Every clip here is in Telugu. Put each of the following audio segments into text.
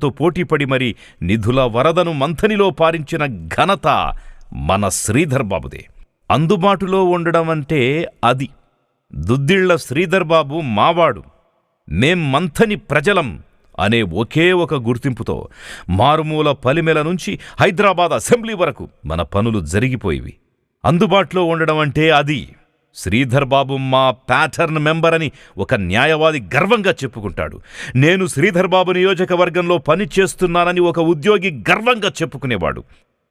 తో పోటీపడి మరి నిధుల వరదను మంథనిలో పారించిన ఘనత మన శ్రీధర్ బాబుదే. అందుబాటులో ఉండడం అంటే అది. దుద్దిళ్ల శ్రీధర్ బాబు మావాడు, మేం మంథని ప్రజలం అనే ఒకే ఒక గుర్తింపుతో మారుమూల పలిమెల నుంచి హైదరాబాద్ అసెంబ్లీ వరకు మన పనులు జరిగిపోయేవి. అందుబాటులో ఉండడం అంటే అది. శ్రీధర్ బాబు మా ప్యాటర్న్ మెంబర్ అని ఒక న్యాయవాది గర్వంగా చెప్పుకుంటాడు. నేను శ్రీధర్ బాబు నియోజకవర్గంలో పనిచేస్తున్నానని ఒక ఉద్యోగి గర్వంగా చెప్పుకునేవాడు.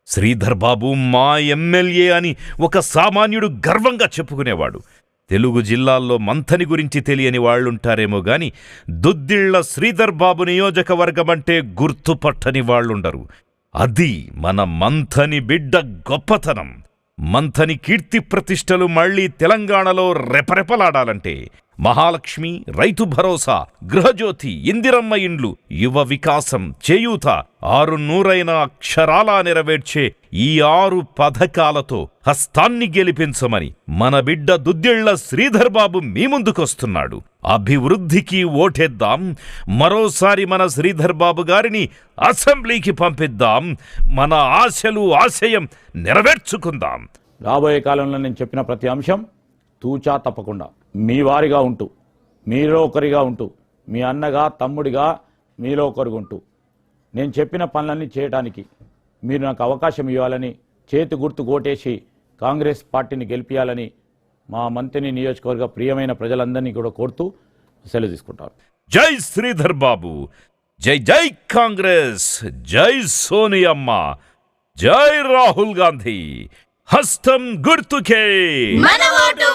శ్రీధర్ బాబు మా ఎమ్మెల్యే అని ఒక సామాన్యుడు గర్వంగా చెప్పుకునేవాడు. తెలుగు జిల్లాల్లో మంథని గురించి తెలియని వాళ్లుంటారేమో గాని దుద్దిళ్ల శ్రీధర్ బాబు నియోజకవర్గమంటే గుర్తుపట్టని వాళ్లుండరు. అది మన మంథని బిడ్డ గొప్పతనం. మంథని కీర్తి ప్రతిష్టలు మళ్లీ తెలంగాణలో రెపరెపలాడాలంటే మహాలక్ష్మి, రైతు భరోసా, గృహజ్యోతి, ఇందిరమ్మ ఇండ్లు, యువ వికాసం, చేయూత, 600 అక్షరాలా నెరవేర్చే ఈ 6 పథకాలతో హస్తాన్ని గెలిపించమని మన బిడ్డ దుద్దిళ్ల శ్రీధర్ బాబు మీ ముందుకొస్తున్నాడు. అభివృద్ధికి ఓటేద్దాం, మరోసారి మన శ్రీధర్ బాబు గారిని అసెంబ్లీకి పంపిద్దాం, మన ఆశలు ఆశయం నెరవేర్చుకుందాం. రాబోయే కాలంలో నేను చెప్పిన ప్రతి అంశం తూచా తప్పకుండా మీ వారిగా ఉంటూ, మీలో ఒకరిగా ఉంటూ, మీ అన్నగా తమ్ముడిగా మీలో ఒకరిగా ఉంటూ నేను చెప్పిన పనులన్నీ చేయడానికి మీరు నాకు అవకాశం ఇవ్వాలని, చేతి గుర్తు ఓటేసి కాంగ్రెస్ పార్టీని గెలిపించాలని మా మంథని నియోజకవర్గ ప్రియమైన ప్రజలందరినీ కూడా కోరుతూ సెలవు తీసుకుంటారు. జై శ్రీధర్ బాబు, జై జై కాంగ్రెస్, జై సోనియమ్మ, జై రాహుల్ గాంధీ. హస్తం గుర్తుకే మన ఓటు.